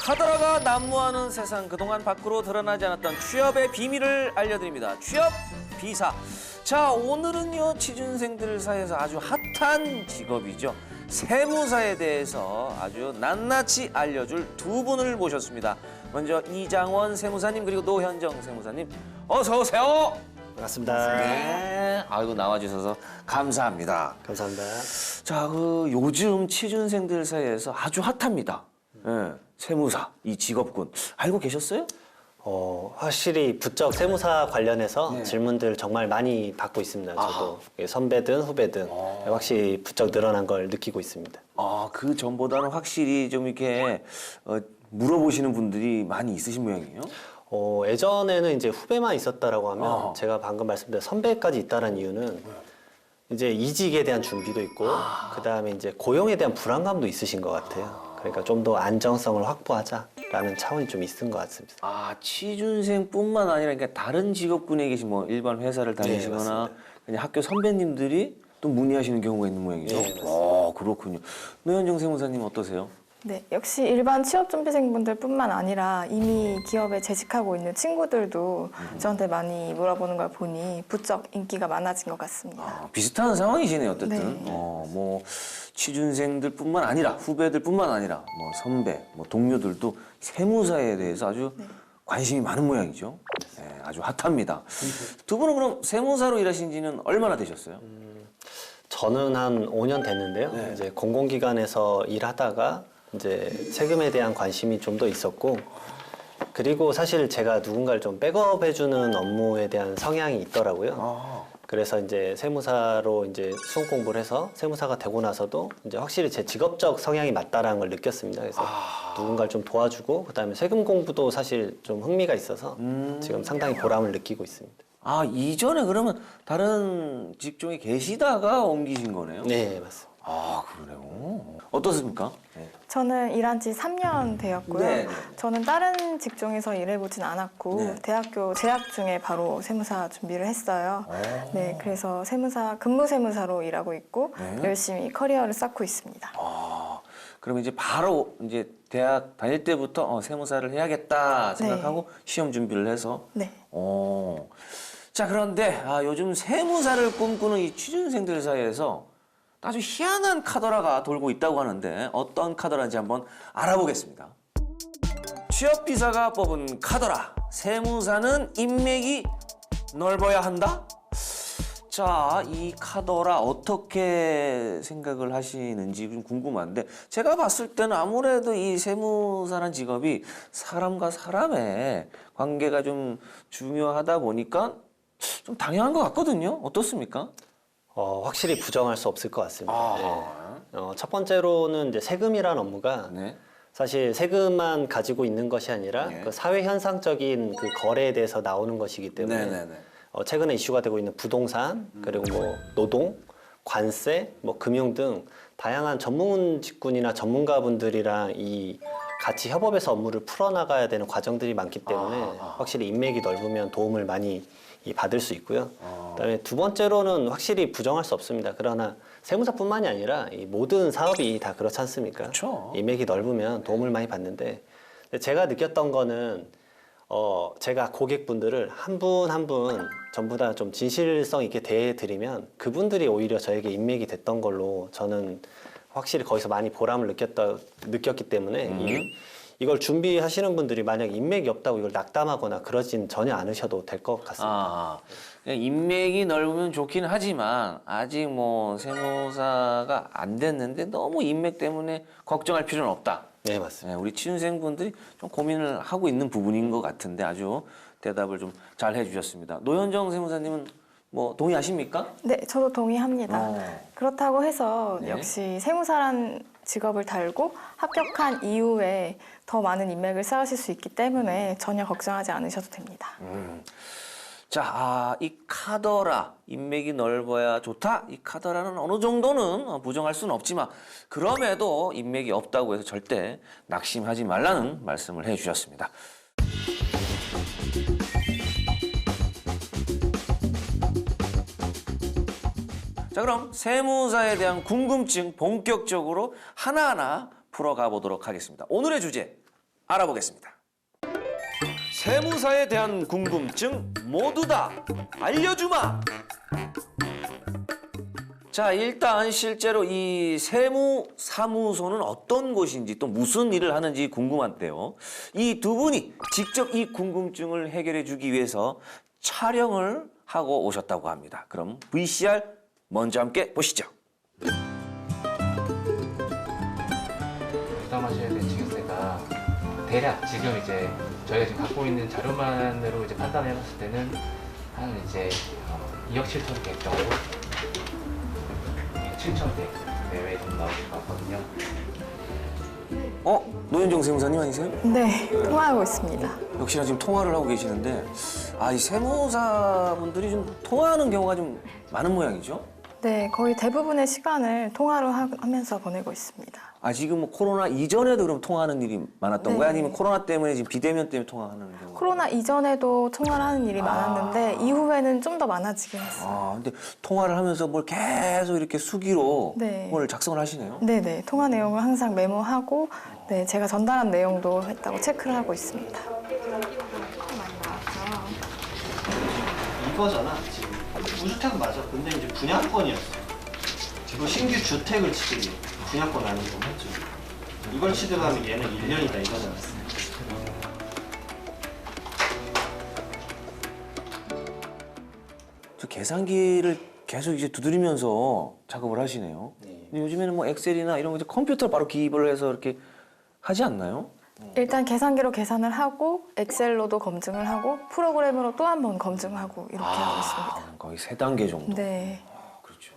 카더라가 난무하는 세상, 그동안 밖으로 드러나지 않았던 취업의 비밀을 알려드립니다. 취업 비사. 자, 오늘은요, 취준생들 사이에서 아주 핫한 직업이죠. 세무사에 대해서 아주 낱낱이 알려줄 두 분을 모셨습니다. 먼저 이장원 세무사님, 그리고 노현정 세무사님, 어서 오세요. 반갑습니다. 네, 아이고 나와주셔서 감사합니다. 감사합니다. 자, 요즘 취준생들 사이에서 아주 핫합니다. 예, 세무사, 이 직업군. 알고 계셨어요? 확실히 부쩍 세무사 관련해서 네. 질문들 정말 많이 받고 있습니다. 저도 선배든 후배든 확실히 부쩍 늘어난 걸 느끼고 있습니다. 아, 그 전보다는 확실히 좀 이렇게 물어보시는 분들이 많이 있으신 모양이에요? 예전에는 이제 후배만 있었다라고 하면 제가 방금 말씀드린 선배까지 있다는 이유는 이제 이직에 대한 준비도 있고 그다음에 이제 고용에 대한 불안감도 있으신 것 같아요. 그러니까 좀 더 안정성을 확보하자라는 차원이 좀 있는 것 같습니다. 아, 취준생뿐만 아니라 그러니까 다른 직업군에 계신 뭐 일반 회사를 다니시거나 맞습니다. 그냥 학교 선배님들이 또 문의하시는 경우가 있는 모양이죠? 네, 맞습니다. 그렇군요. 노현정 세무사님 어떠세요? 네, 역시 일반 취업준비생분들뿐만 아니라 이미 기업에 재직하고 있는 친구들도 저한테 많이 물어보는 걸 보니 부쩍 인기가 많아진 것 같습니다. 아, 비슷한 상황이시네요, 어쨌든. 네. 뭐 취준생들뿐만 아니라 후배들뿐만 아니라 뭐 선배, 뭐 동료들도 세무사에 대해서 아주 관심이 많은 모양이죠. 네, 아주 핫합니다. 두 분은 그럼 세무사로 일하신 지는 얼마나 되셨어요? 저는 한 5년 됐는데요. 네. 이제 공공기관에서 일하다가 이제 세금에 대한 관심이 좀 더 있었고, 그리고 사실 제가 누군가를 좀 백업해주는 업무에 대한 성향이 있더라고요. 그래서 이제 세무사로 이제 수험 공부를 해서 세무사가 되고 나서도 이제 확실히 제 직업적 성향이 맞다라는 걸 느꼈습니다. 그래서 누군가를 좀 도와주고, 그다음에 세금 공부도 사실 좀 흥미가 있어서 지금 상당히 보람을 느끼고 있습니다. 아, 이전에 그러면 다른 직종에 계시다가 옮기신 거네요? 네, 맞습니다. 아, 그러네요. 어떻습니까? 네. 저는 일한 지 3년 되었고요. 네, 네. 저는 다른 직종에서 일해보진 않았고 네. 대학교 재학 중에 바로 세무사 준비를 했어요. 네, 그래서 근무 세무사로 일하고 있고 네. 열심히 커리어를 쌓고 있습니다. 아, 그러면 이제 바로 이제 대학 다닐 때부터 세무사를 해야겠다 생각하고 시험 준비를 해서 네. 자, 그런데 요즘 세무사를 꿈꾸는 이 취준생들 사이에서 아주 희한한 카더라가 돌고 있다고 하는데 어떤 카더라인지 한번 알아보겠습니다. 취업비사가 뽑은 카더라. 세무사는 인맥이 넓어야 한다? 자, 이 카더라 어떻게 생각을 하시는지 좀 궁금한데 제가 봤을 때는 아무래도 이 세무사라는 직업이 사람과 사람의 관계가 좀 중요하다 보니까 좀 당연한 것 같거든요. 어떻습니까? 확실히 부정할 수 없을 것 같습니다. 아. 네. 첫 번째로는 이제 세금이라는 업무가 네. 사실 세금만 가지고 있는 것이 아니라 네. 그 사회 현상적인 그 거래에 대해서 나오는 것이기 때문에 네네네. 최근에 이슈가 되고 있는 부동산 그리고 뭐 노동, 관세, 뭐 금융 등 다양한 전문 직군이나 전문가분들이랑 이 같이 협업해서 업무를 풀어나가야 되는 과정들이 많기 때문에 확실히 인맥이 넓으면 도움을 많이 받을 수 있고요. 그다음에 두 번째로는 확실히 부정할 수 없습니다. 그러나 세무사뿐만이 아니라 이 모든 사업이 다 그렇지 않습니까? 그렇죠. 인맥이 넓으면 도움을 많이 받는데 제가 느꼈던 거는 제가 고객분들을 한 분 한 분 전부 다 좀 진실성 있게 대해드리면 그분들이 오히려 저에게 인맥이 됐던 걸로 저는 확실히 거기서 많이 보람을 느꼈기 때문에 이걸 준비하시는 분들이 만약 인맥이 없다고 이걸 낙담하거나 그러진 전혀 않으셔도 될 것 같습니다. 그냥 인맥이 넓으면 좋긴 하지만 아직 뭐 세무사가 안 됐는데 너무 인맥 때문에 걱정할 필요는 없다. 네, 맞습니다. 네, 우리 취준생분들이 좀 고민을 하고 있는 부분인 것 같은데 아주 대답을 좀 잘 해주셨습니다. 노현정 세무사님은 뭐 동의하십니까? 네, 저도 동의합니다. 그렇다고 해서 네. 역시 세무사란 직업을 달고 합격한 이후에 더 많은 인맥을 쌓으실 수 있기 때문에 전혀 걱정하지 않으셔도 됩니다. 자, 이 카더라, 인맥이 넓어야 좋다. 이 카더라는 어느 정도는 부정할 수는 없지만 그럼에도 인맥이 없다고 해서 절대 낙심하지 말라는 말씀을 해주셨습니다. 자, 그럼 세무사에 대한 궁금증 본격적으로 하나하나 풀어가 보도록 하겠습니다. 오늘의 주제, 알아보겠습니다. 세무사에 대한 궁금증 모두 다 알려주마. 자, 일단 실제로 이 세무사무소는 어떤 곳인지 또 무슨 일을 하는지 궁금한데요. 이 두 분이 직접 이 궁금증을 해결해 주기 위해서 촬영을 하고 오셨다고 합니다. 그럼 VCR 먼저 함께 보시죠. 부담하셔야 될 증여세가 대략 지금 이제 저희가 지금 갖고 있는 자료만으로 이제 판단해봤을 때는 한 이제 2억 7천 정도, 7천 내외 정도 나오실 것 같거든요. 노현정 세무사님 아니세요? 네, 통화하고 있습니다. 역시나 지금 통화를 하고 계시는데 이 세무사분들이 좀 통화하는 경우가 좀 많은 모양이죠? 네, 거의 대부분의 시간을 통화로 하면서 보내고 있습니다. 지금 뭐 코로나 이전에도 그럼 통화하는 일이 많았던 네. 거야? 아니면 코로나 때문에 지금 비대면 때문에 통화하는 경우가? 코로나 이전에도 통화를 하는 일이 많았는데 이후에는 좀 더 많아지긴 했어요. 근데 통화를 하면서 뭘 계속 이렇게 수기로 네. 뭘 작성을 하시네요? 네네, 통화 내용을 항상 메모하고 네, 제가 전달한 내용도 했다고 체크를 하고 있습니다. 이거잖아 지금 무주택은 맞아. 근데 이제 분양권이었어. 그리고 신규 주택을 치기 분양권 아닌 거 했죠. 이걸 치더라면 얘는 1년이다 이거잖아. 저 계산기를 계속 이제 두드리면서 작업을 하시네요. 네. 근데 요즘에는 뭐 엑셀이나 이런 거 이제 컴퓨터 바로 기입을 해서 이렇게 하지 않나요? 일단 계산기로 계산을 하고 엑셀로도 검증을 하고 프로그램으로 또 한 번 검증하고 이렇게 하고 있습니다. 거의 3단계 정도. 네. 그렇죠.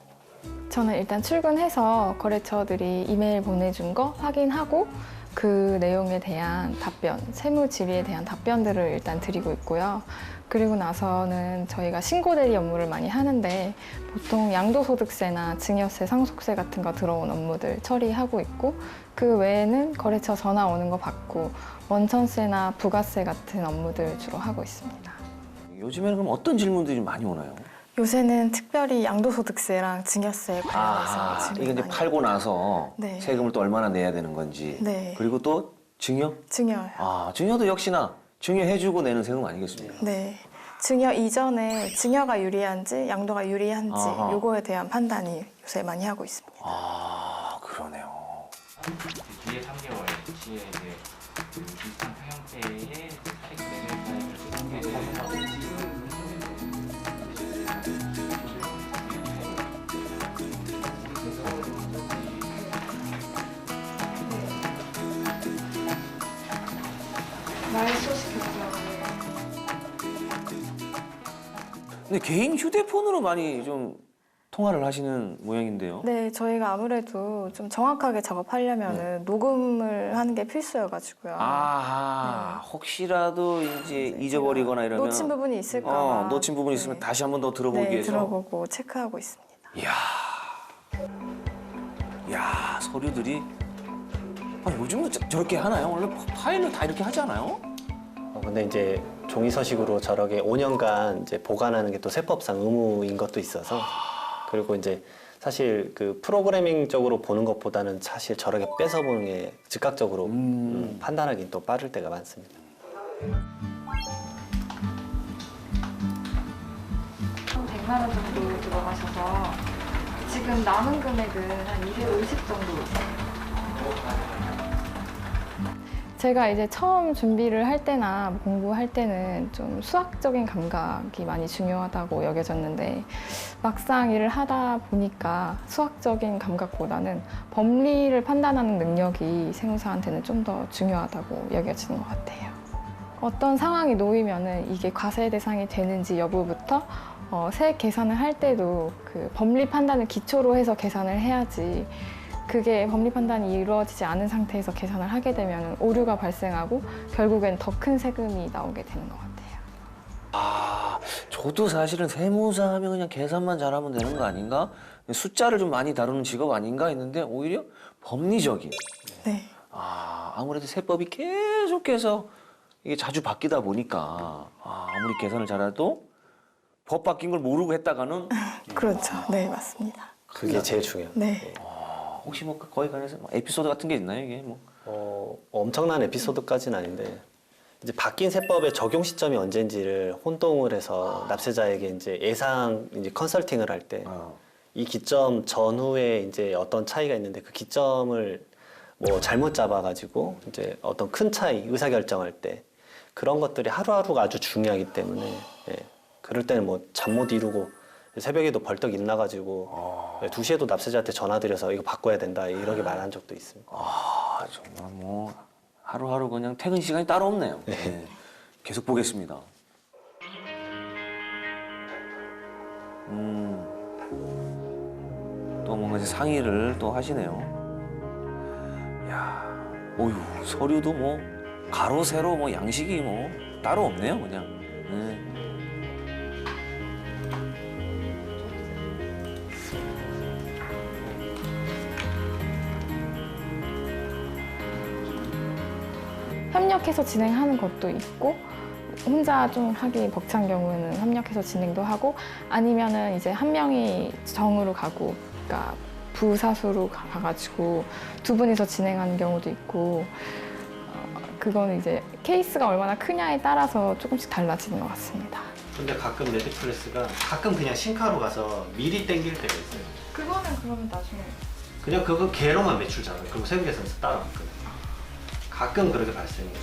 저는 일단 출근해서 거래처들이 이메일 보내준 거 확인하고 그 내용에 대한 답변, 세무 질의에 대한 답변들을 일단 드리고 있고요. 그리고 나서는 저희가 신고 대리 업무를 많이 하는데 보통 양도소득세나 증여세, 상속세 같은 거 들어온 업무들 처리하고 있고 그 외에는 거래처 전화 오는 거 받고 원천세나 부가세 같은 업무들 주로 하고 있습니다. 요즘에는 그럼 어떤 질문들이 많이 오나요? 요새는 특별히 양도소득세랑 증여세에 관련해서 이게 질문이 이제 많이 팔고 나서 네. 세금을 또 얼마나 내야 되는 건지. 네. 그리고 또 증여? 증여요. 증여도 역시나 증여해주고 내는 세금 아니겠습니까? 네. 증여 이전에 증여가 유리한지 양도가 유리한지 아하. 요거에 대한 판단이 요새 많이 하고 있습니다. 그러네요. 뒤에 3개월 시에 이제 그 비슷한 형태의 사익 매매사를 근데 개인 휴대폰으로 많이 좀 통화를 하시는 모양인데요. 네, 저희가 아무래도 좀 정확하게 작업하려면은 녹음을 하는 게 필수여가지고요. 혹시라도 이제 잊어버리거나 이러면 놓친 부분이 있을까 봐. 놓친 부분이 있으면 네. 다시 한 번 더 들어보기 네, 위해서. 들어보고 체크하고 있습니다. 야, 서류들이 요즘은 저렇게 하나요? 원래 파일로 다 이렇게 하지 않아요? 근데 이제 종이 서식으로 저렇게 5년간 이제 보관하는 게 또 세법상 의무인 것도 있어서 그리고 이제 사실 그 프로그래밍적으로 보는 것보다는 사실 저렇게 뺏어 보는 게 즉각적으로 판단하기 또 빠를 때가 많습니다. 100만 원 정도 들어가셔서 지금 남은 금액은 한 250 정도. 제가 이제 처음 준비를 할 때나 공부할 때는 좀 수학적인 감각이 많이 중요하다고 여겨졌는데 막상 일을 하다 보니까 수학적인 감각보다는 법리를 판단하는 능력이 세무사한테는 좀 더 중요하다고 여겨지는 것 같아요. 어떤 상황이 놓이면은 이게 과세 대상이 되는지 여부부터 세액 계산을 할 때도 그 법리 판단을 기초로 해서 계산을 해야지 그게 법리 판단이 이루어지지 않은 상태에서 계산을 하게 되면 오류가 발생하고 결국엔 더 큰 세금이 나오게 되는 것 같아요. 저도 사실은 세무사 하면 그냥 계산만 잘하면 되는 거 아닌가? 숫자를 좀 많이 다루는 직업 아닌가 했는데 오히려 법리적인. 네. 아무래도 세법이 계속해서 이게 자주 바뀌다 보니까 아무리 계산을 잘해도 법 바뀐 걸 모르고 했다가는 그렇죠. 네, 맞습니다. 그게 제일 중요해요. 네. 혹시 뭐 거기 관해서 뭐 에피소드 같은 게 있나요? 이게 뭐 엄청난 에피소드까지는 아닌데 이제 바뀐 세법의 적용 시점이 언제인지를 혼동을 해서 납세자에게 이제 예상 이제 컨설팅을 할 때 이 기점 전후에 이제 어떤 차이가 있는데 그 기점을 뭐 잘못 잡아가지고 이제 어떤 큰 차이 의사결정할 때 그런 것들이 하루하루가 아주 중요하기 때문에 예, 그럴 때는 뭐 잠 못 이루고 새벽에도 벌떡 일나가지고 2시에도 납세자한테 전화드려서 이거 바꿔야 된다 이렇게 말한 적도 있습니다. 아, 정말 뭐 하루하루 그냥 퇴근 시간이 따로 없네요. 네. 계속 보겠습니다. 또 뭔가 이제 상의를 또 하시네요. 야, 어휴, 서류도 뭐 가로 세로 뭐 양식이 뭐 따로 없네요, 그냥. 협력해서 진행하는 것도 있고 혼자 좀 하기 벅찬 경우에는 협력해서 진행도 하고 아니면은 이제 한 명이 정으로 가고 그러니까 부사수로 가가지고 두 분이서 진행하는 경우도 있고 그거는 이제 케이스가 얼마나 크냐에 따라서 조금씩 달라지는 것 같습니다. 근데 가끔 레디플레스가 가끔 그냥 신카로 가서 미리 땡길 때가 있어요. 그거는 그러면 나중에 그냥 그거 개로만 매출 잡아요. 그리고 세무계산서 따로 안 끊어요. 가끔 그렇게 발생해요.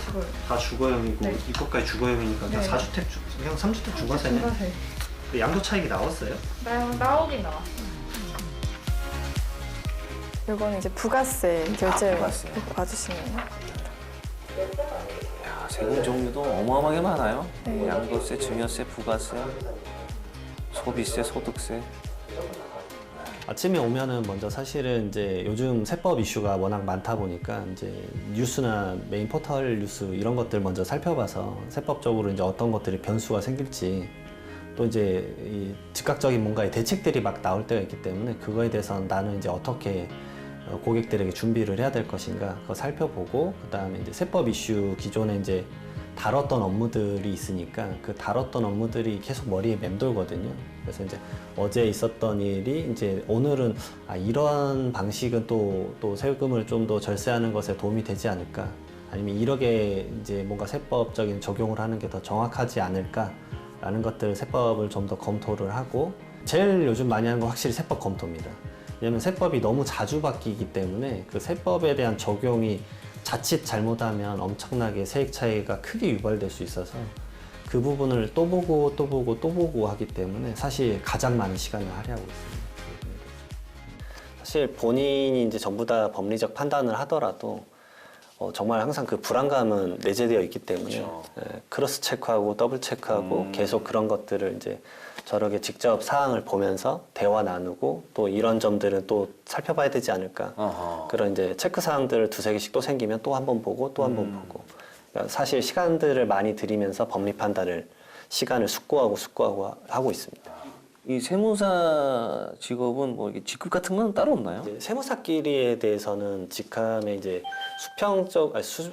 죽어요. 다 주거형이고 네. 이것까지 주거형이니까 그냥 네. 4주택 그냥 3주택 중과세네. 근데 양도 차익이 나왔어요? 나오긴 나왔어요. 이거는 이제 부가세 결제 부가세. 봐주시면요. 야, 세금 종류도 어마어마하게 많아요. 네. 양도세, 증여세, 부가세, 소비세, 소득세. 아침에 오면은 먼저 사실은 이제 요즘 세법 이슈가 워낙 많다 보니까 이제 뉴스나 메인 포털 뉴스 이런 것들 먼저 살펴봐서 세법적으로 이제 어떤 것들이 변수가 생길지 또 이제 이 즉각적인 뭔가의 대책들이 막 나올 때가 있기 때문에 그거에 대해서 나는 이제 어떻게 고객들에게 준비를 해야 될 것인가 그거 살펴보고 그다음에 이제 세법 이슈 기존에 이제 다뤘던 업무들이 있으니까 그 다뤘던 업무들이 계속 머리에 맴돌거든요. 그래서 이제 어제 있었던 일이 이제 오늘은 이런 방식은 또 세금을 좀 더 절세하는 것에 도움이 되지 않을까? 아니면 이렇게 이제 뭔가 세법적인 적용을 하는 게 더 정확하지 않을까라는 것들 세법을 좀 더 검토를 하고 제일 요즘 많이 하는 건 확실히 세법 검토입니다. 왜냐하면 세법이 너무 자주 바뀌기 때문에 그 세법에 대한 적용이 자칫 잘못하면 엄청나게 세액 차이가 크게 유발될 수 있어서 그 부분을 또 보고 또 보고 또 보고 하기 때문에 사실 가장 많은 시간을 할애하고 있습니다. 사실 본인이 이제 전부 다 법리적 판단을 하더라도 정말 항상 그 불안감은 내재되어 있기 때문에 그렇죠. 크로스 체크하고 더블 체크하고 계속 그런 것들을 이제 저렇게 직접 사항을 보면서 대화 나누고 또 이런 점들은 또 살펴봐야 되지 않을까. 어허. 그런 이제 체크 사항들을 두세 개씩 또 생기면 또 한 번 보고 또 한 번 보고. 그러니까 사실 시간들을 많이 들이면서 법리 판단을 시간을 숙고하고 하고 있습니다. 이 세무사 직업은 뭐 이게 직급 같은 건 따로 없나요? 이제 세무사끼리에 대해서는 직함에 이제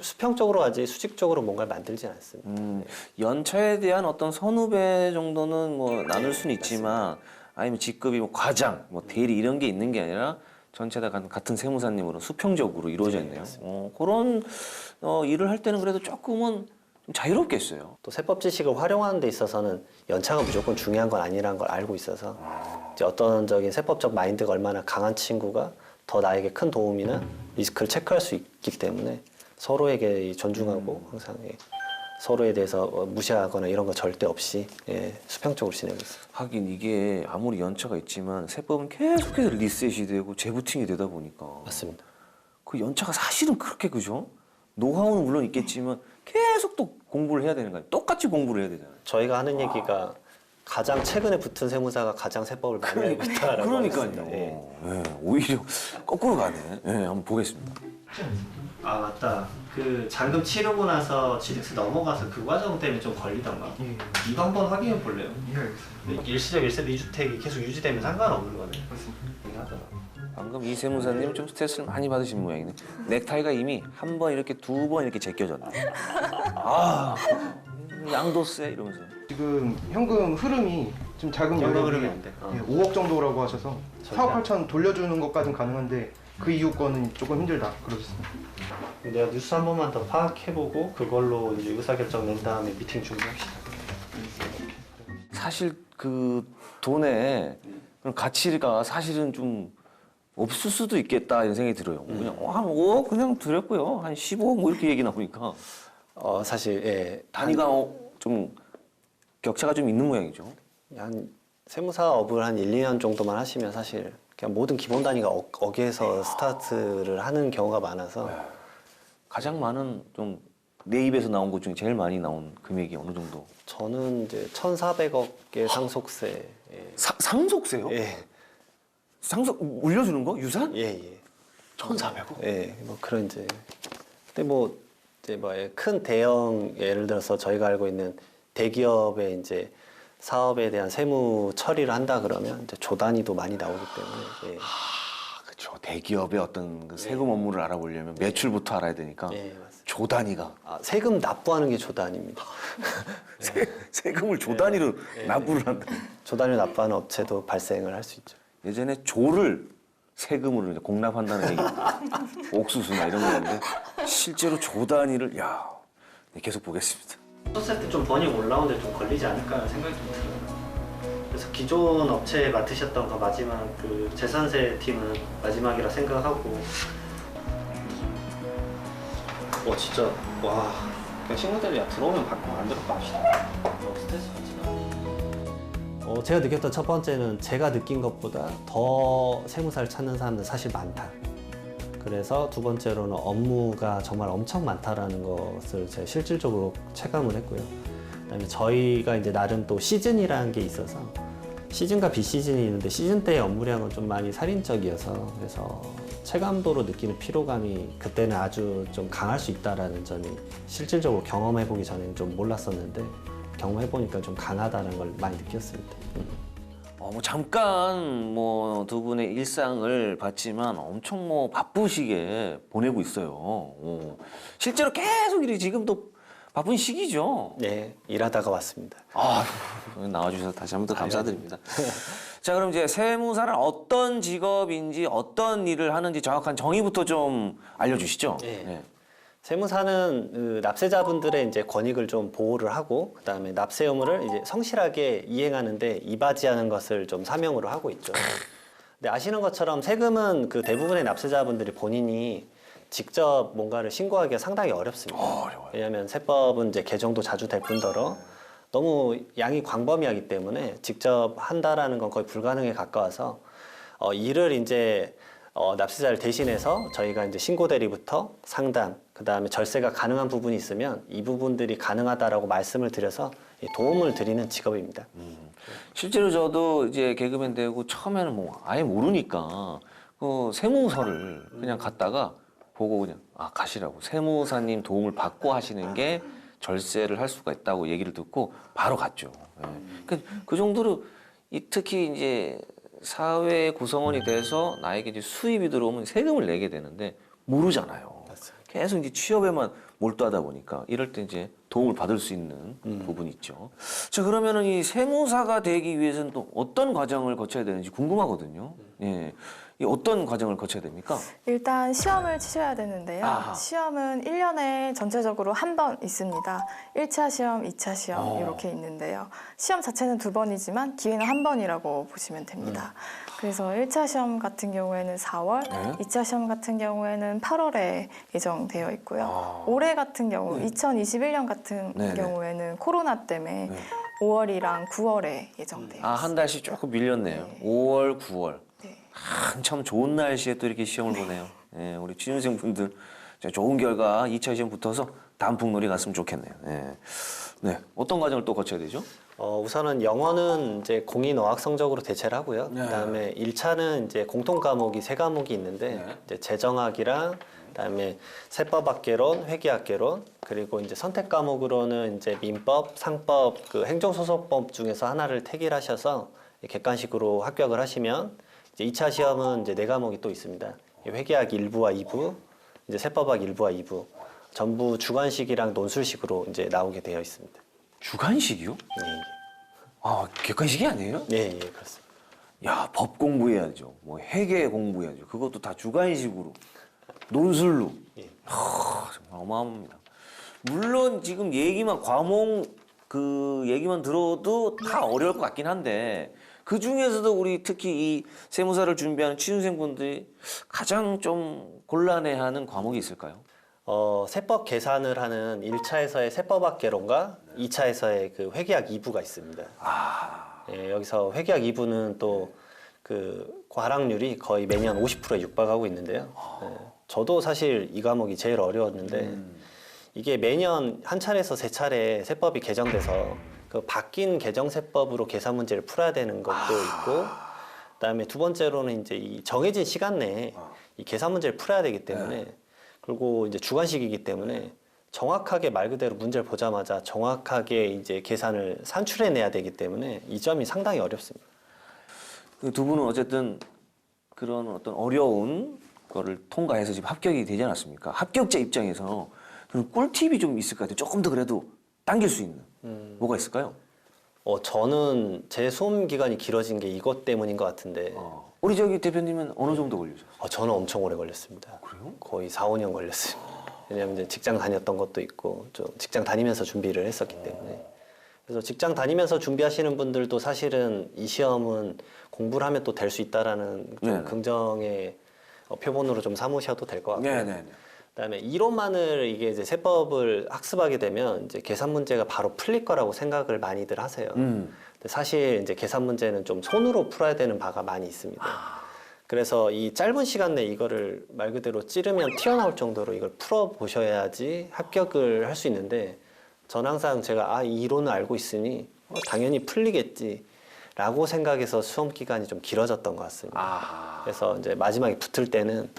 수평적으로 하지 수직적으로 뭔가를 만들진 않습니다. 연차에 대한 어떤 선후배 정도는 뭐 나눌 수는 있지만 아니면 직급이 뭐 과장, 뭐 대리 이런 게 있는 게 아니라 전체 다 같은 세무사님으로 수평적으로 이루어져 있네요. 그런 일을 할 때는 그래도 조금은 좀 자유롭겠어요. 또 세법 지식을 활용하는 데 있어서는 연차가 무조건 중요한 건 아니라는 걸 알고 있어서 이제 어떤적인 세법적 마인드가 얼마나 강한 친구가 더 나에게 큰 도움이나 리스크를 체크할 수 있기 때문에 서로에게 존중하고 항상 서로에 대해서 무시하거나 이런 거 절대 없이 수평적으로 지내고 있습니다. 하긴 이게 아무리 연차가 있지만 세법은 계속해서 리셋이 되고 재부팅이 되다 보니까 맞습니다. 그 연차가 사실은 그렇게 그죠? 노하우는 물론 있겠지만 계속 또 공부를 해야 되는 거예요. 똑같이 공부를 해야 되잖아요. 저희가 하는 얘기가 가장 최근에 붙은 세무사가 가장 세법을 많이 알고 있다라고 그러니까요. 하겠습니다. 예. 네, 오히려 거꾸로 가네. 네, 한번 보겠습니다. 아 맞다. 그 잔금 치르고 나서 GX 넘어가서 그 과정 때문에 좀 걸리던가. 이거 한번 확인해 볼래요? 예, 알겠습니다. 일시적 1세대 2주택이 계속 유지되면 상관없는 거네. 방금 이 세무사님 좀 스트레스를 많이 받으신 모양이네. 넥타이가 이미 한 번 이렇게 두 번 이렇게 제껴졌네. 아, 양도세 이러면서. 지금 현금 흐름이 좀 자금 현금 여력이 흐름이 안 돼. 5억 정도라고 하셔서 절대 4억 안 8천 돌려주는 것까지는 가능한데 그 이유권은 조금 힘들다 그러셨습니다. 내가 뉴스 한 번만 더 파악해보고 그걸로 이제 의사결정 낸 다음에 미팅 준비합시다. 사실 그 돈의 그런 가치가 사실은 좀 없을 수도 있겠다 이런 생각이 들어요. 그냥 한 5억 그냥 드렸고요. 한 15억 뭐 이렇게 얘기 나오니까 사실 예, 단위가 좀 격차가 좀 있는 모양이죠. 한 세무사업을 한 1, 2년 정도만 하시면 사실 그냥 모든 기본 단위가 억에서 스타트를 하는 경우가 많아서 가장 많은 좀 내 입에서 나온 것 중에 제일 많이 나온 금액이 어느 정도? 저는 이제 1,400억의 상속세. 상속세요? 예. 상속 물려주는 거? 유산? 예, 예. 1,400억? 예, 뭐 그런 이제. 근데 뭐 이제 뭐 큰 대형 예를 들어서 저희가 알고 있는 대기업의 이제 사업에 대한 세무 처리를 한다 그러면 이제 조 단위도 많이 나오기 때문에. 예. 그렇죠. 대기업의 어떤 그 세금 업무를 알아보려면 매출부터 알아야 되니까 예, 맞습니다. 조 단위가 세금 납부하는 게 조 단위입니다. 세금을 조 단위로 납부를 한다. 조 단위로 납부하는 업체도 발생을 할 수 있죠. 예전에 조를 세금으로 이제 공납한다는 얘기, 옥수수나 이런 거였는데 실제로 조 단위를 계속 보겠습니다. 썼을 때 좀 번이 올라오는데 좀 걸리지 않을까 생각이 좀 들어요. 그래서 기존 업체에 맡으셨던 거 마지막 그 재산세 팀은 마지막이라 생각하고. 진짜 와 그냥 친구들이 들어오면 받고 안 들어올까 합시다. 스트레스 받지. 제가 느꼈던 첫 번째는 제가 느낀 것보다 더 세무사를 찾는 사람들 사실 많다. 그래서 두 번째로는 업무가 정말 엄청 많다라는 것을 제가 실질적으로 체감을 했고요. 그다음에 저희가 이제 나름 또 시즌이라는 게 있어서 시즌과 비시즌이 있는데 시즌 때의 업무량은 좀 많이 살인적이어서 그래서 체감도로 느끼는 피로감이 그때는 아주 좀 강할 수 있다라는 점이 실질적으로 경험해보기 전에는 좀 몰랐었는데 경험해보니까 좀 강하다는 걸 많이 느꼈습니다. 뭐 잠깐 뭐 두 분의 일상을 봤지만 엄청 뭐 바쁘시게 보내고 있어요. 실제로 계속 이렇게 지금도 바쁜 시기죠. 네, 일하다가 왔습니다. 나와주셔서 다시 한 번 더 감사드립니다. 자, 그럼 이제 세무사는 어떤 직업인지 어떤 일을 하는지 정확한 정의부터 좀 알려주시죠. 네. 세무사는 그 납세자분들의 이제 권익을 좀 보호를 하고 그다음에 납세 의무를 이제 성실하게 이행하는데 이바지하는 것을 좀 사명으로 하고 있죠. 근데 아시는 것처럼 세금은 그 대부분의 납세자분들이 본인이 직접 뭔가를 신고하기가 상당히 어렵습니다. 어려워요. 왜냐하면 세법은 이제 개정도 자주 될 뿐더러 너무 양이 광범위하기 때문에 직접 한다라는 건 거의 불가능에 가까워서 이를 이제 납세자를 대신해서 저희가 이제 신고 대리부터 상담, 그 다음에 절세가 가능한 부분이 있으면 이 부분들이 가능하다라고 말씀을 드려서 도움을 드리는 직업입니다. 실제로 저도 이제 개그맨 되고 처음에는 뭐 아예 모르니까 그 세무서를 그냥 갔다가 보고 그냥 가시라고 세무사님 도움을 받고 하시는 게 절세를 할 수가 있다고 얘기를 듣고 바로 갔죠. 그 정도로 특히 이제 사회 구성원이 돼서 나에게 이제 수입이 들어오면 세금을 내게 되는데 모르잖아요. 계속 이제 취업에만 몰두하다 보니까 이럴 때 이제 도움을 받을 수 있는 부분이 있죠. 자, 그러면은 이 세무사가 되기 위해서는 또 어떤 과정을 거쳐야 되는지 궁금하거든요. 예. 이 어떤 과정을 거쳐야 됩니까? 일단 시험을 치셔야 되는데요. 아하. 시험은 1년에 전체적으로 한 번 있습니다. 1차 시험, 2차 시험 이렇게 있는데요. 시험 자체는 2번이지만 기회는 한 번이라고 보시면 됩니다. 그래서 1차 시험 같은 경우에는 4월, 네. 2차 시험 같은 경우에는 8월에 예정되어 있고요. 올해 같은 경우, 2021년 같은 네네. 경우에는 코로나 때문에 네. 5월이랑 9월에 예정되어 있습니다. 한 달씩 조금 밀렸네요. 5월, 9월. 네. 한참 좋은 날씨에 또 이렇게 시험을 보네요. 예, 우리 취준생 분들 좋은 결과 2차 시험 붙어서 단풍놀이 갔으면 좋겠네요. 예. 네, 어떤 과정을 또 거쳐야 되죠? 우선은 영어는 이제 공인 어학 성적으로 대체를 하고요. 네. 그다음에 1차는 이제 공통 과목이 3과목이 있는데 네. 이제 재정학이랑 그다음에 세법학개론, 회계학개론, 그리고 이제 선택 과목으로는 이제 민법, 상법, 그 행정소송법 중에서 하나를 택일하셔서 객관식으로 합격을 하시면 이제 2차 시험은 이제 4과목이 또 있습니다. 회계학 1부와 2부, 이제 세법학 1부와 2부, 전부 주관식이랑 논술식으로 이제 나오게 되어 있습니다. 주관식이요? 네, 객관식이 아니에요? 예, 예, 그렇습니다. 야, 법 공부해야죠. 뭐 회계 공부해야죠. 그것도 다 주관식으로 논술로. 예. 정말 어마어마합니다. 물론 지금 얘기만 과목 그 얘기만 들어도 다 어려울 것 같긴 한데 그 중에서도 우리 특히 이 세무사를 준비하는 취준생분들이 가장 좀 곤란해하는 과목이 있을까요? 세법 계산을 하는 1차에서의 세법학 개론과 2차에서의 그 회계학 2부가 있습니다. 예, 여기서 회계학 2부는 또 그 과락률이 거의 매년 50%에 육박하고 있는데요. 예, 저도 사실 이 과목이 제일 어려웠는데 이게 매년 한 차례에서 세 차례 세법이 개정돼서 그 바뀐 개정세법으로 계산 문제를 풀어야 되는 것도 있고, 그다음에 두 번째로는 이제 이 정해진 시간 내에 이 계산 문제를 풀어야 되기 때문에, 그리고 이제 주관식이기 때문에 정확하게 말 그대로 문제를 보자마자 정확하게 이제 계산을 산출해내야 되기 때문에 이 점이 상당히 어렵습니다. 그 두 분은 어쨌든 그런 어떤 어려운 거를 통과해서 지금 합격이 되지 않았습니까? 합격자 입장에서 그런 꿀팁이 좀 있을 것 같아요. 조금 더 그래도 당길 수 있는 뭐가 있을까요? 저는 제 수험 기간이 길어진 게 이것 때문인 것 같은데, 우리 저기 대표님은 어느 정도 걸리셨어요? 저는 엄청 오래 걸렸습니다. 그래요? 거의 4, 5년 걸렸습니다. 왜냐하면 이제 직장 다녔던 것도 있고, 좀 직장 다니면서 준비를 했었기 때문에. 그래서 직장 다니면서 준비하시는 분들도 사실은 이 시험은 공부를 하면 또 될 수 있다라는 좀 네네. 긍정의 표본으로 좀 삼으셔도 될 것 같고요. 네네. 그다음에 이론만을 이게 이제 세법을 학습하게 되면 이제 계산 문제가 바로 풀릴 거라고 생각을 많이들 하세요. 근데 사실 이제 계산 문제는 좀 손으로 풀어야 되는 바가 많이 있습니다. 그래서 이 짧은 시간 내에 이거를 말 그대로 찌르면 튀어나올 정도로 이걸 풀어 보셔야지 합격을 할 수 있는데, 저는 항상 제가 이 이론을 알고 있으니 당연히 풀리겠지라고 생각해서 수험 기간이 좀 길어졌던 것 같습니다. 그래서 이제 마지막에 붙을 때는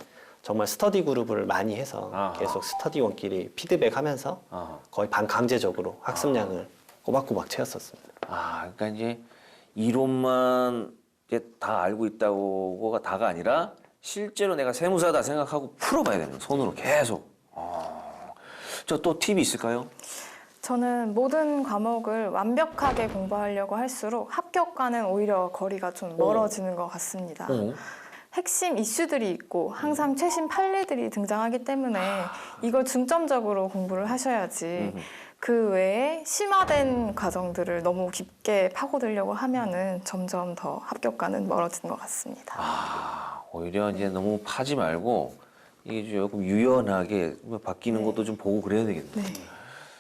정말 스터디 그룹을 많이 해서 계속 스터디원끼리 피드백하면서 거의 반강제적으로 학습량을 꼬박꼬박 채웠었습니다. 그러니까 이제 이론만 이제 다 알고 있다고가 다가 아니라 실제로 내가 세무사다 생각하고 풀어봐야 되는 거예요. 손으로 계속. 저 또 팁이 있을까요? 저는 모든 과목을 완벽하게 공부하려고 할수록 합격과는 오히려 거리가 좀 멀어지는 것 같습니다. 핵심 이슈들이 있고 항상 최신 판례들이 등장하기 때문에 이걸 중점적으로 공부를 하셔야지 그 외에 심화된 과정들을 너무 깊게 파고들려고 하면은 점점 더 합격과는 멀어지는 것 같습니다. 오히려 이제 너무 파지 말고 이게 조금 유연하게 바뀌는 것도 좀 보고 그래야 되겠네요. 네.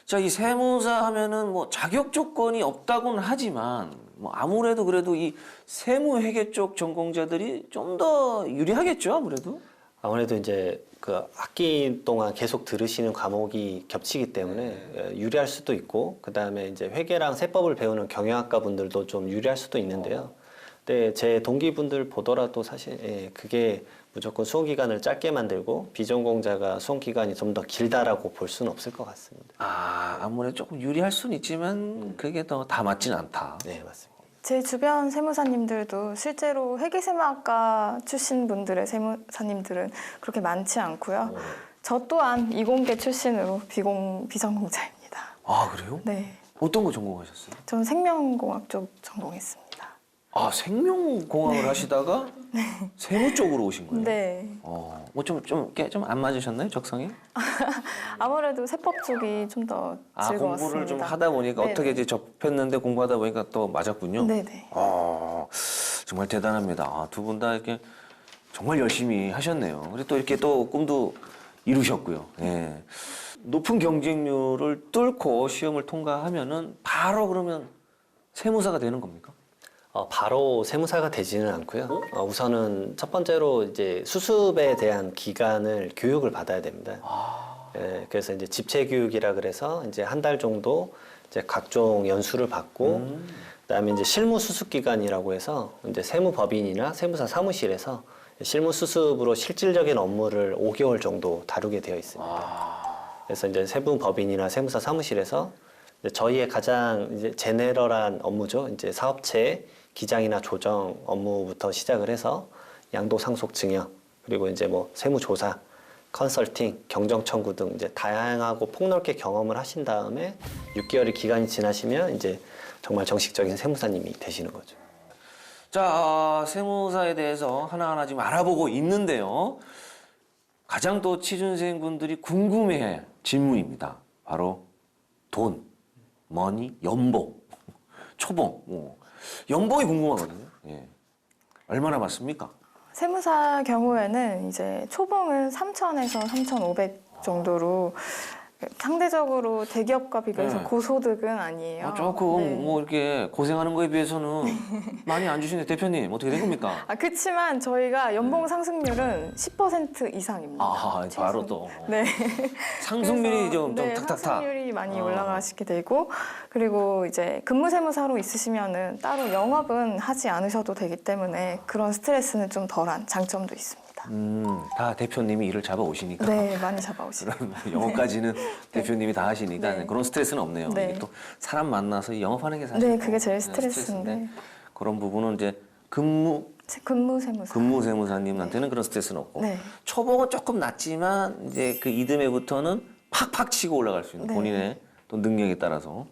자, 이 세무사 하면은 뭐 자격 조건이 없다고는 하지만 뭐 아무래도 그래도 이 세무회계 쪽 전공자들이 좀 더 유리하겠죠, 아무래도? 아무래도 이제 그 학기 동안 계속 들으시는 과목이 겹치기 때문에 유리할 수도 있고, 그 다음에 이제 회계랑 세법을 배우는 경영학과 분들도 좀 유리할 수도 있는데요. 근데 제 동기분들 보더라도 사실 그게 무조건 수험 기간을 짧게 만들고 비전공자가 수험 기간이 좀 더 길다라고 볼 수는 없을 것 같습니다. 아무래도 조금 유리할 수는 있지만 그게 더 다 맞진 않다. 네, 맞습니다. 제 주변 세무사님들도 실제로 회계세무학과 출신 분들의 세무사님들은 그렇게 많지 않고요. 저 또한 이공계 출신으로 비전공자입니다. 그래요? 네, 어떤 거 전공하셨어요? 저는 생명공학 쪽 전공했습니다. 생명공학을 하시다가 세무 쪽으로 오신 거예요? 네, 뭐 좀 안 맞으셨나요, 적성에? 아무래도 세법 쪽이 좀 더 즐거웠습니다. 공부를 좀 하다 보니까 네네. 어떻게 이제 접했는데 공부하다 보니까 또 맞았군요. 네네. 정말 대단합니다. 두 분 다 이렇게 정말 열심히 하셨네요. 그리고 또 이렇게 또 꿈도 이루셨고요. 예. 높은 경쟁률을 뚫고 시험을 통과하면은 바로 그러면 세무사가 되는 겁니까? 바로 세무사가 되지는 않고요. 우선은 첫 번째로 이제 수습에 대한 기간을 교육을 받아야 됩니다. 그래서 이제 집체 교육이라 그래서 이제 한 달 정도 이제 각종 연수를 받고, 그다음에 이제 실무 수습 기간이라고 해서 이제 세무법인이나 세무사 사무실에서 실무 수습으로 실질적인 업무를 5개월 정도 다루게 되어 있습니다. 그래서 이제 세무법인이나 세무사 사무실에서 이제 저희의 가장 이제 제네럴한 업무죠. 이제 사업체 기장이나 조정 업무부터 시작을 해서 양도 상속 증여, 그리고 이제 뭐 세무조사, 컨설팅, 경정 청구 등 이제 다양하고 폭넓게 경험을 하신 다음에 6개월의 기간이 지나시면 이제 정말 정식적인 세무사님이 되시는 거죠. 자, 세무사에 대해서 하나하나 지금 알아보고 있는데요. 가장 또 취준생분들이 궁금해할 질문입니다. 바로 돈, 머니, 연봉, 초봉. 연봉이 궁금하거든요. 예. 얼마나 받습니까? 세무사 경우에는 이제 초봉은 3,000에서 3,500 정도로 상대적으로 대기업과 비교해서 네. 고소득은 아니에요. 조금 네. 뭐 이렇게 고생하는 거에 비해서는 많이 안 주시는데 대표님 어떻게 된 겁니까? 그렇지만 저희가 연봉 상승률은 10% 이상입니다. 아, 바로 또 네. 상승률이 좀 네, 탁탁탁. 상승률이 많이 아. 올라가시게 되고 그리고 이제 근무세무사로 있으시면은 따로 영업은 하지 않으셔도 되기 때문에 그런 스트레스는 좀 덜한 장점도 있습니다. 다 대표님이 일을 잡아 오시니까. 네, 많이 잡아오시죠. 그럼 영업까지는 대표님이 다 하시니까 네. 그런 스트레스는 없네요. 네. 이게 또 사람 만나서 영업하는 게 사실 네, 또 그게 제일 스트레스인데 스트레스인데 그런 부분은 이제 근무세무사. 근무세무사님한테는 그런 스트레스는 없고 네. 초봉은 조금 낮지만 이제 그 이듬해부터는 팍팍 치고 올라갈 수 있는 네. 본인의 또 능력에 따라서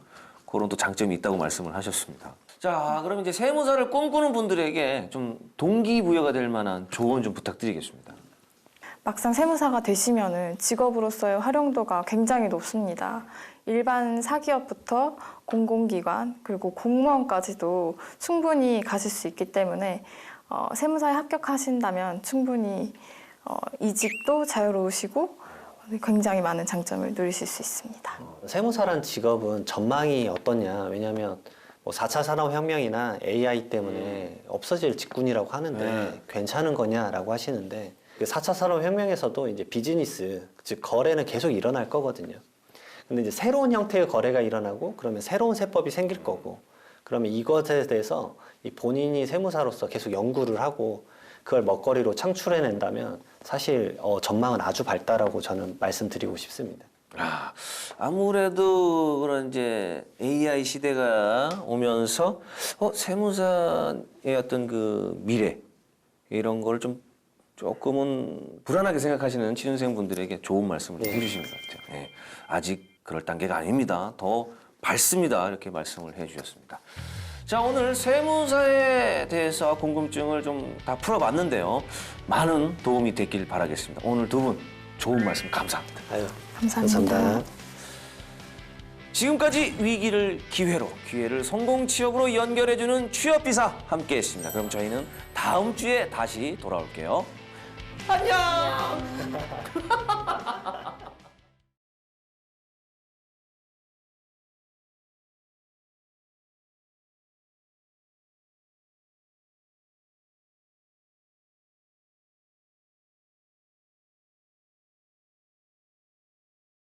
그런 또 장점이 있다고 말씀을 하셨습니다. 자, 그럼 이제 세무사를 꿈꾸는 분들에게 좀 동기부여가 될 만한 조언 좀 부탁드리겠습니다. 막상 세무사가 되시면은 직업으로서의 활용도가 굉장히 높습니다. 일반 사기업부터 공공기관 그리고 공무원까지도 충분히 가실 수 있기 때문에 세무사에 합격하신다면 충분히 이직도 자유로우시고 굉장히 많은 장점을 누리실 수 있습니다. 세무사란 직업은 전망이 어떠냐? 왜냐하면 뭐 4차 산업혁명이나 AI 때문에 없어질 직군이라고 하는데 네. 괜찮은 거냐라고 하시는데 그 4차 산업혁명에서도 이제 비즈니스, 즉 거래는 계속 일어날 거거든요. 근데 이제 새로운 형태의 거래가 일어나고 그러면 새로운 세법이 생길 거고 그러면 이것에 대해서 이 본인이 세무사로서 계속 연구를 하고 그걸 먹거리로 창출해낸다면 사실 전망은 아주 밝다라고 저는 말씀드리고 싶습니다. 아무래도 그런 이제 AI 시대가 오면서 세무사의 어떤 그 미래 이런 걸 좀 조금은 불안하게 생각하시는 취준생분들에게 좋은 말씀을 네. 해주시는 것 같아요. 네. 아직 그럴 단계가 아닙니다. 더 밝습니다. 이렇게 말씀을 해주셨습니다. 자, 오늘 세무사에 대해서 궁금증을 좀 다 풀어봤는데요. 많은 도움이 됐길 바라겠습니다. 오늘 두 분 좋은 말씀 감사합니다. 아유, 감사합니다. 지금까지 위기를 기회로, 기회를 성공 취업으로 연결해주는 취업비사 함께했습니다. 그럼 저희는 다음 주에 다시 돌아올게요. 안녕!